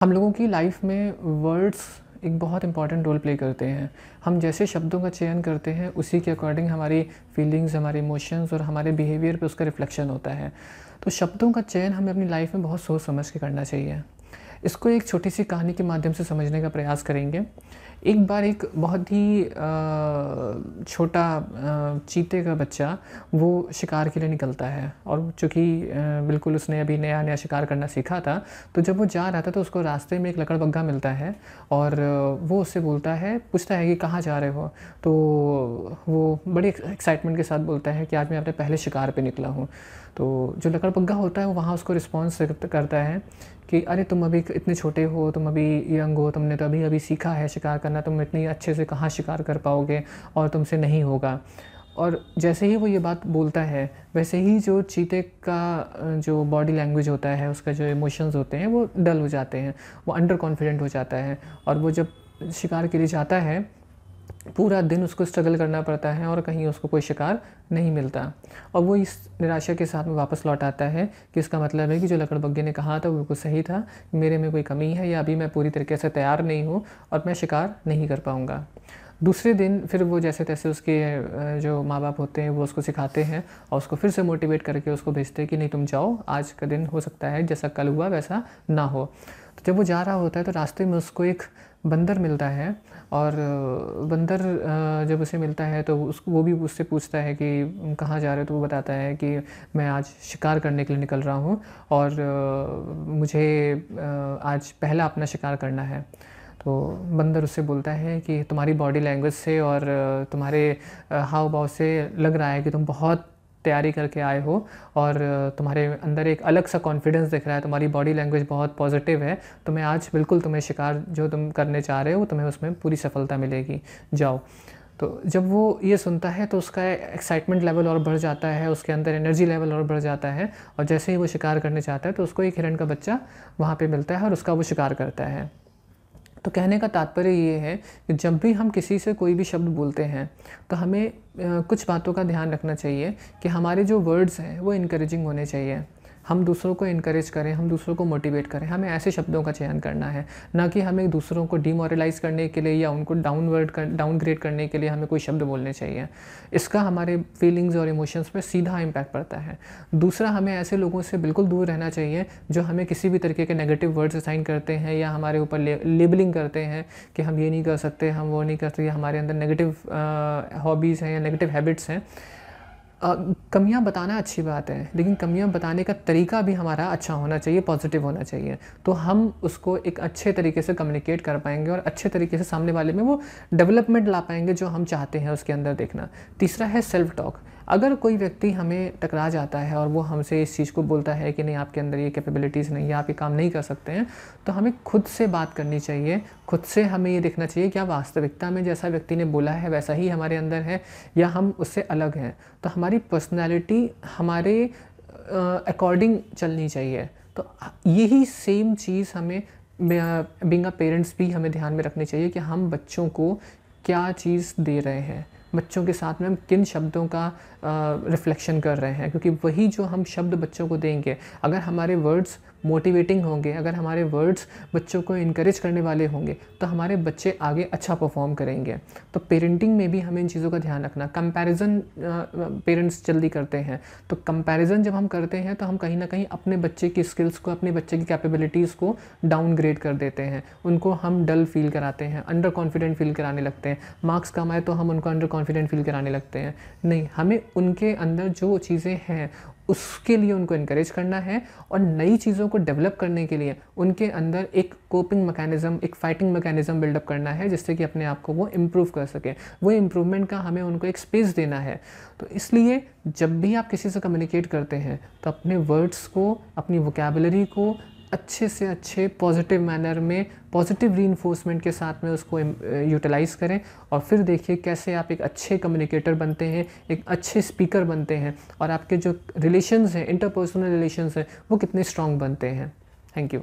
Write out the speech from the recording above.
हम लोगों की लाइफ में वर्ड्स एक बहुत इम्पॉर्टेंट रोल प्ले करते हैं। हम जैसे शब्दों का चयन करते हैं उसी के अकॉर्डिंग हमारी फीलिंग्स, हमारे इमोशंस और हमारे बिहेवियर पे उसका रिफ्लेक्शन होता है। तो शब्दों का चयन हमें अपनी लाइफ में बहुत सोच समझ के करना चाहिए। इसको एक छोटी सी कहानी के माध्यम से समझने का प्रयास करेंगे। एक बार एक बहुत ही छोटा चीते का बच्चा वो शिकार के लिए निकलता है और चूँकि बिल्कुल उसने अभी नया-नया शिकार करना सीखा था, तो जब वो जा रहा था तो उसको रास्ते में एक लकड़बग्घा मिलता है और वो उससे बोलता है, पूछता है कि कहाँ जा रहे हो? तो वो बड़ी एक्साइटमेंट के साथ बोलता है कि आज मैं अपने पहले शिकार पे निकला हूँ। तो जो लकड़बग्घा होता है वो वहाँ उसको रिस्पॉन्स करता है कि अरे तुम अभी इतने छोटे हो, तुम अभी यंग हो, तुमने तो अभी-अभी सीखा है शिकार करना, तुम इतनी अच्छे से कहाँ शिकार कर पाओगे और तुमसे नहीं होगा। और जैसे ही वो ये बात बोलता है, वैसे ही जो चीते का जो बॉडी लैंग्वेज होता है, उसका जो इमोशंस होते हैं वो डल हो जाते हैं, वो अंडर कॉन्फिडेंट हो जाता है और वो जब शिकार के लिए जाता है, पूरा दिन उसको स्ट्रगल करना पड़ता है और कहीं उसको कोई शिकार नहीं मिलता और वो इस निराशा के साथ में वापस लौट आता है कि इसका मतलब है कि जो लकड़बग्घे ने कहा था वो बिल्कुल सही था, मेरे में कोई कमी है या अभी मैं पूरी तरीके से तैयार नहीं हूँ और मैं शिकार नहीं कर पाऊँगा। दूसरे दिन फिर वो जैसे-तैसे उसके जो माँ-बाप होते हैं वो उसको सिखाते हैं और उसको फिर से मोटिवेट करके उसको भेजते हैं कि नहीं तुम जाओ, आज का दिन हो सकता है जैसा कल हुआ वैसा ना हो। तो जब वो जा रहा होता है तो रास्ते में उसको एक बंदर मिलता है और बंदर जब उसे मिलता है तो वो भी उससे पूछता है कि कहाँ जा रहे हो? तो वो बताता है कि मैं आज शिकार करने के लिए निकल रहा हूँ और मुझे आज पहला अपना शिकार करना है। तो बंदर उससे बोलता है कि तुम्हारी बॉडी लैंग्वेज से और तुम्हारे हाव-भाव से लग रहा है कि तुम बहुत तैयारी करके आए हो और तुम्हारे अंदर एक अलग सा कॉन्फिडेंस दिख रहा है, तुम्हारी बॉडी लैंग्वेज बहुत पॉजिटिव है, तो मैं आज बिल्कुल तुम्हें शिकार जो तुम करने चाह रहे हो, तुम्हें उसमें पूरी सफलता मिलेगी, जाओ। तो जब वो ये सुनता है तो उसका एक्साइटमेंट लेवल और बढ़ जाता है, उसके अंदर एनर्जी लेवल और बढ़ जाता है और जैसे ही वो शिकार करने चाहता है तो उसको एक हिरण का बच्चा वहाँ पे मिलता है और उसका वो शिकार करता है। तो कहने का तात्पर्य ये है कि जब भी हम किसी से कोई भी शब्द बोलते हैं तो हमें कुछ बातों का ध्यान रखना चाहिए कि हमारे जो वर्ड्स हैं वो इनकरेजिंग होने चाहिए। हम दूसरों को इनकरेज करें, हम दूसरों को मोटिवेट करें, हमें ऐसे शब्दों का चयन करना है, ना कि हमें दूसरों को डिमोरलाइज़ करने के लिए या उनको डाउनग्रेड करने के लिए हमें कोई शब्द बोलने चाहिए। इसका हमारे फीलिंग्स और इमोशंस पे सीधा इम्पैक्ट पड़ता है। दूसरा, हमें ऐसे लोगों से बिल्कुल दूर रहना चाहिए जो हमें किसी भी तरीके के नेगेटिव वर्ड्स असाइन करते हैं या हमारे ऊपर लेबलिंग करते हैं कि हम ये नहीं कर सकते, हम वो नहीं कर सकते, या हमारे अंदर नेगेटिव हॉबीज़ हैं या नेगेटिव हैबिट्स हैं। कमियाँ बताना अच्छी बात है, लेकिन कमियाँ बताने का तरीका भी हमारा अच्छा होना चाहिए, पॉजिटिव होना चाहिए। तो हम उसको एक अच्छे तरीके से कम्युनिकेट कर पाएँगे और अच्छे तरीके से सामने वाले में वो डेवलपमेंट ला पाएँगे जो हम चाहते हैं उसके अंदर देखना। तीसरा है सेल्फ टॉक। अगर कोई व्यक्ति हमें टकरा जाता है और वो हमसे इस चीज़ को बोलता है कि नहीं आपके अंदर ये कैपेबिलिटीज़ नहीं है, आप ये काम नहीं कर सकते हैं, तो हमें खुद से बात करनी चाहिए। खुद से हमें ये देखना चाहिए क्या वास्तविकता में जैसा व्यक्ति ने बोला है वैसा ही हमारे अंदर है या हम उससे अलग हैं। तो हमारी पर्सनैलिटी हमारे अकॉर्डिंग चलनी चाहिए। तो यही सेम चीज़ हमें बीइंग अ पेरेंट्स भी हमें ध्यान में रखनी चाहिए कि हम बच्चों को क्या चीज़ दे रहे हैं, बच्चों के साथ में हम किन शब्दों का रिफ्लेक्शन कर रहे हैं, क्योंकि वही जो हम शब्द बच्चों को देंगे, अगर हमारे वर्ड्स मोटिवेटिंग होंगे, अगर हमारे वर्ड्स बच्चों को इनकरेज करने वाले होंगे, तो हमारे बच्चे आगे अच्छा परफॉर्म करेंगे। तो पेरेंटिंग में भी हमें इन चीज़ों का ध्यान रखना। कंपैरिज़न पेरेंट्स जल्दी करते हैं, तो कंपैरिज़न जब हम करते हैं तो हम कहीं ना कहीं अपने बच्चे की स्किल्स को, अपने बच्चे की कैपेबिलिटीज़ को डाउनग्रेड कर देते हैं, उनको हम डल फील कराते हैं, अंडर कॉन्फिडेंट फील कराने लगते हैं। मार्क्स कम आए तो हम उनको अंडर कॉन्फिडेंट फील कराने लगते हैं। नहीं, हमें उनके अंदर जो चीज़ें हैं उसके लिए उनको इनकरेज करना है और नई चीज़ों को डेवलप करने के लिए उनके अंदर एक कोपिंग मैकेनिज़्म, एक फाइटिंग मैकेनिज़्म बिल्डअप करना है, जिससे कि अपने आप को वो इम्प्रूव कर सके। वो इम्प्रूवमेंट का हमें उनको एक स्पेस देना है। तो इसलिए जब भी आप किसी से कम्युनिकेट करते हैं तो अपने वर्ड्स को, अपनी वोकैबुलरी को अच्छे से अच्छे पॉजिटिव मैनर में, पॉजिटिव रीइंफोर्समेंट के साथ में उसको यूटिलाइज़ करें और फिर देखिए कैसे आप एक अच्छे कम्युनिकेटर बनते हैं, एक अच्छे स्पीकर बनते हैं और आपके जो रिलेशंस हैं, इंटरपर्सनल रिलेशंस हैं, वो कितने स्ट्रॉन्ग बनते हैं। Thank you.